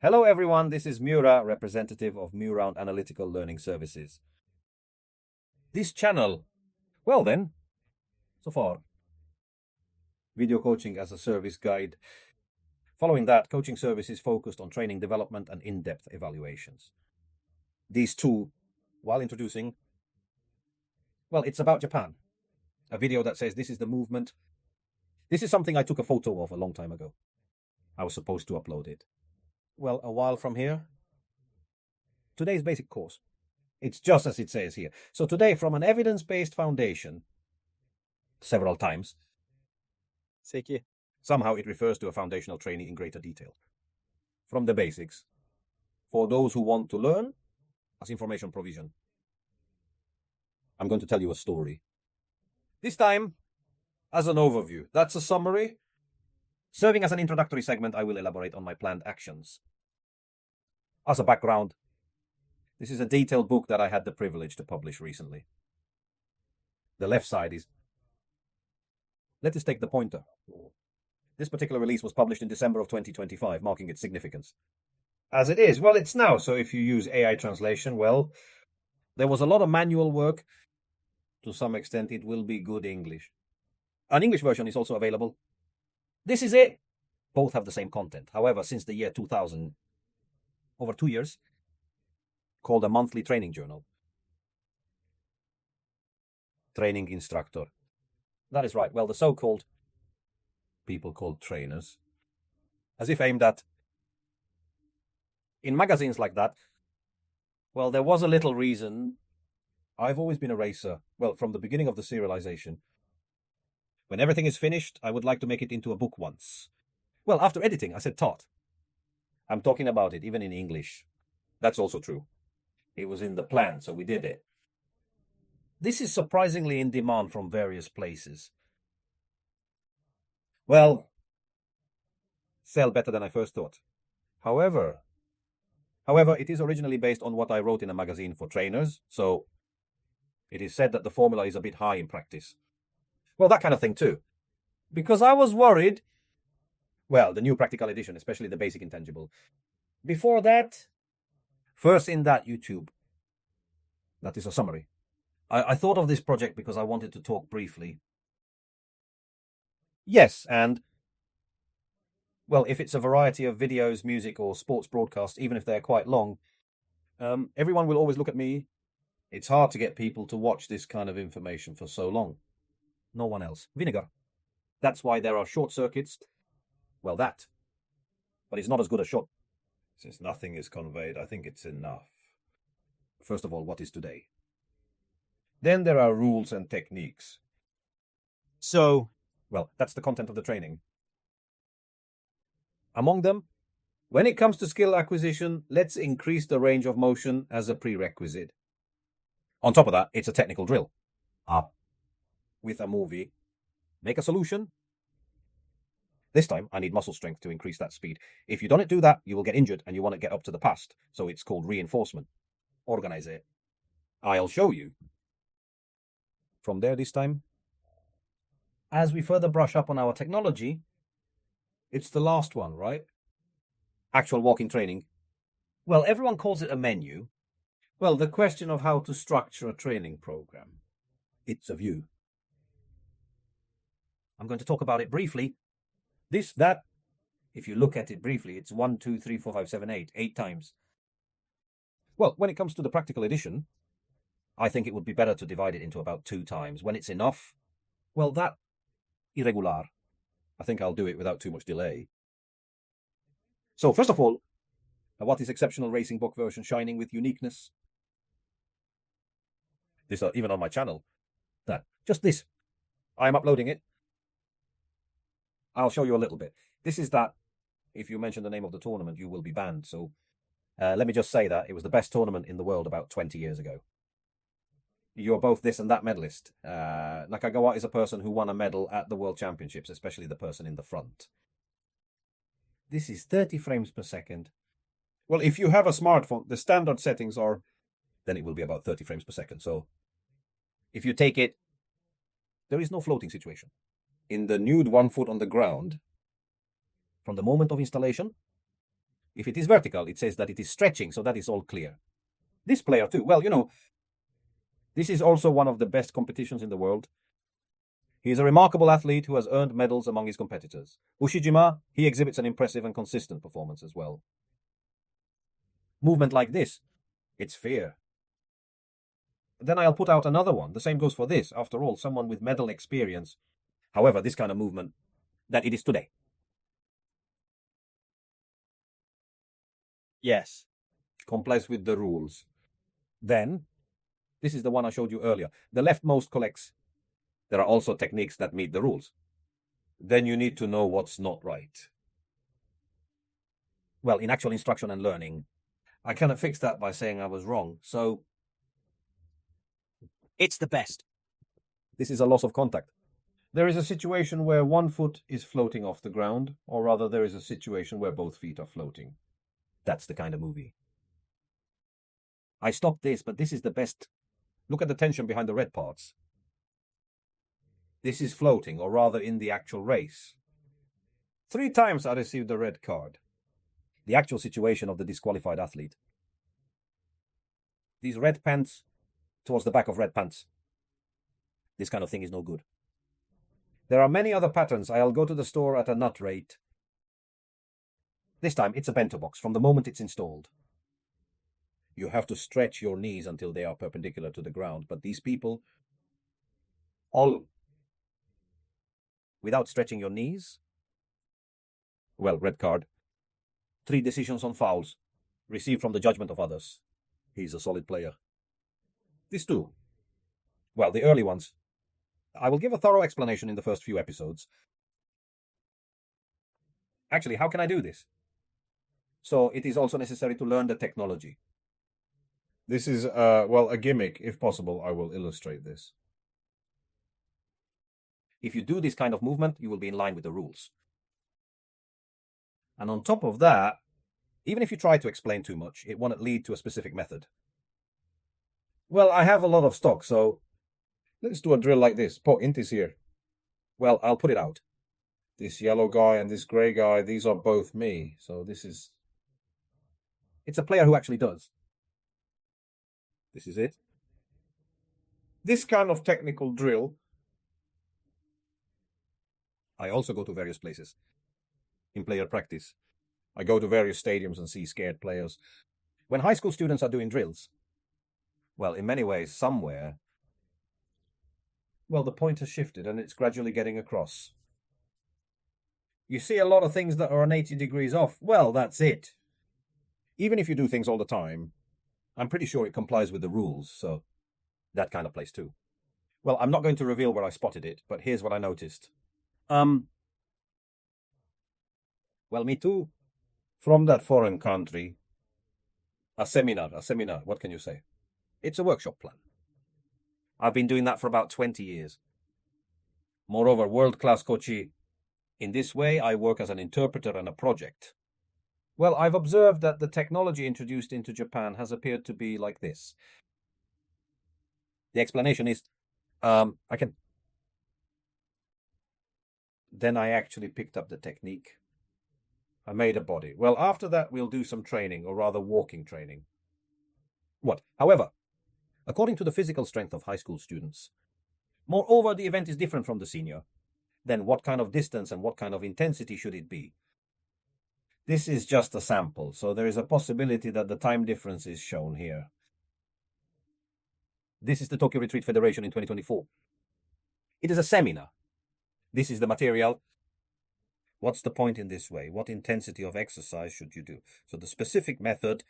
Hello everyone, this is Mura, representative of Muround Analytical Learning Services. This channel, well then, so far, video coaching as a service guide. Following that, coaching services focused on training development and in-depth evaluations. These two, while introducing, well, it's about Japan. A video that says this is the movement. This is something I took a photo of a long time ago. I was supposed to upload it. Well, a while from here. Today's basic course. It's just as it says here. So today, from an evidence-based foundation, several times, somehow it refers to a foundational training in greater detail. From the basics, for those who want to learn, as information provision. I'm going to tell you a story. This time, as an overview. That's a summary. Serving as an introductory segment, I will elaborate on my planned actions. As a background, this is a detailed book that I had the privilege to publish recently. The left side is... Let us take the pointer. This particular release was published in December of 2025, marking its significance. As it is, well, it's now, so if you use AI translation, well, there was a lot of manual work. To some extent, it will be good English. An English version is also available. This is it. Both have the same content. However, since the year 2000, over 2 years, called a monthly training journal. Training instructor. That is right. Well, the so-called people called trainers, as if aimed at. In magazines like that, well, there was a little reason. I've always been a racer. Well, from the beginning of the serialization. When everything is finished, I would like to make it into a book once. Well, after editing, I said taught. I'm talking about it, even in English. That's also true. It was in the plan, so we did it. This is surprisingly in demand from various places. Well, sell better than I first thought. However, it is originally based on what I wrote in a magazine for trainers, so it is said that the formula is a bit high in practice. Well, that kind of thing too. Because I was worried, well, the new practical edition, especially the basic intangible. Before that, first in that YouTube. That is a summary. I thought of this project because I wanted to talk briefly. Yes, and, well, if it's a variety of videos, music, or sports broadcasts, even if they're quite long, everyone will always look at me. It's hard to get people to watch this kind of information for so long. No one else. Vinegar. That's why there are short circuits. Well, that. But it's not as good as short. Since nothing is conveyed, I think it's enough. First of all, what is today? Then there are rules and techniques. So, well, that's the content of the training. Among them, when it comes to skill acquisition, let's increase the range of motion as a prerequisite. On top of that, it's a technical drill. With a movie. Make a solution. This time, I need muscle strength to increase that speed. If you don't do that, you will get injured and you want to get up to the past. So it's called reinforcement. Organize it. I'll show you. From there this time. As we further brush up on our technology, it's the last one, right? Actual walking training. Well, everyone calls it a menu. Well, the question of how to structure a training program. It's a view. I'm going to talk about it briefly. This, that, if you look at it briefly, it's 1, 2, 3, 4, 5, 7, 8. 8 times. Well, when it comes to the practical edition, I think it would be better to divide it into about 2 times. When it's enough, well, that, irregular. I think I'll do it without too much delay. So, first of all, what is exceptional racing book version shining with uniqueness? This, even on my channel. That, just this. I'm uploading it. I'll show you a little bit. This is that, if you mention the name of the tournament, you will be banned. So let me just say that it was the best tournament in the world about 20 years ago. You're both this and that medalist. Nakagawa is a person who won a medal at the World Championships, especially the person in the front. This is 30 frames per second. Well, if you have a smartphone, the standard settings are... Then it will be about 30 frames per second. So if you take it, there is no floating situation. In the nude 1 foot on the ground, from the moment of installation, If it is vertical, it says that it is stretching, so that is all clear. This player too, well, this is also one of the best competitions in the world. He is a remarkable athlete who has earned medals among his competitors. Ushijima, he exhibits an impressive and consistent performance as well. Movement like this, it's fear. Then I'll put out another one. The same goes for this. After all, someone with medal experience. However, this kind of movement, that it is today. Yes. Complies with the rules. Then, this is the one I showed you earlier. The leftmost collects. There are also techniques that meet the rules. Then you need to know what's not right. Well, in actual instruction and learning, I cannot fix that by saying I was wrong, so It's the best. this is a loss of contact. There is a situation where one foot is floating off the ground, or rather there is a situation where both feet are floating. That's the kind of movie. I stopped this, but this is the best. Look at the tension behind the red parts. This is floating, or rather in the actual race. 3 times I received a red card. The actual situation of the disqualified athlete. These red pants towards the back of red pants. This kind of thing is no good. There are many other patterns. I'll go to the store at a nut rate. This time it's a bento box from the moment it's installed. You have to stretch your knees until they are perpendicular to the ground, but these people, all without stretching your knees? Well, red card. 3 decisions on fouls, received from the judgment of others. He's a solid player. This too. Well, the early ones. I will give a thorough explanation in the first few episodes. Actually, how can I do this? So it is also necessary to learn the technology. This is, a gimmick. If possible, I will illustrate this. If you do this kind of movement, you will be in line with the rules. And on top of that, even if you try to explain too much, it won't lead to a specific method. Well, I have a lot of stock, so let's do a drill like this. Int is here. Well, I'll put it out. This yellow guy and this grey guy, these are both me. So this is... It's a player who actually does. This is it. This kind of technical drill. I also go to various places. In player practice. I go to various stadiums and see scared players. When high school students are doing drills, well, in many ways, somewhere, well, the point has shifted and it's gradually getting across. You see a lot of things that are on 80 degrees off. Well, that's it. Even if you do things all the time, I'm pretty sure it complies with the rules, so that kind of place too. Well, I'm not going to reveal where I spotted it, but here's what I noticed. Well, me too. From that foreign country. A seminar, what can you say? It's a workshop plan. I've been doing that for about 20 years. Moreover, world-class coachee. In this way, I work as an interpreter and a project. Well, I've observed that the technology introduced into Japan has appeared to be like this. The explanation is, Then I actually picked up the technique. I made a body. Well, after that, we'll do some training, or rather walking training. What? However, according to the physical strength of high school students, moreover, the event is different from the senior. Then what kind of distance and what kind of intensity should it be? This is just a sample, so there is a possibility that the time difference is shown here. This is the Tokyo Retreat Federation in 2024. It is a seminar. This is the material. What's the point in this way? What intensity of exercise should you do? So the specific method,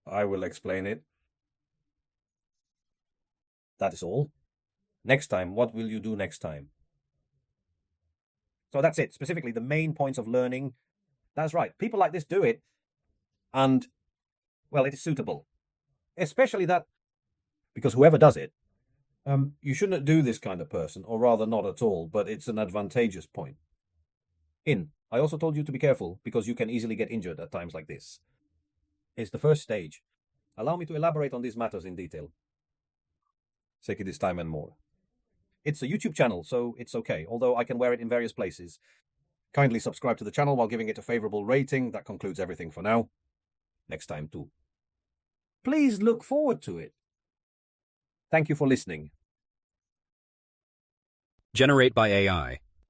I will explain it. That is all. Next time, what will you do next time? So that's it. Specifically, the main points of learning. That's right. People like this do it. And, well, it is suitable. Especially that, because whoever does it, you shouldn't do this kind of person, or rather not at all, but it's an advantageous point. I also told you to be careful, because you can easily get injured at times like this. It's the first stage. Allow me to elaborate on these matters in detail. Seki this time and more. It's a YouTube channel, so it's okay, although I can wear it in various places. Kindly subscribe to the channel while giving it a favorable rating. That concludes everything for now. Next time too. Please look forward to it. Thank you for listening. Generate by AI.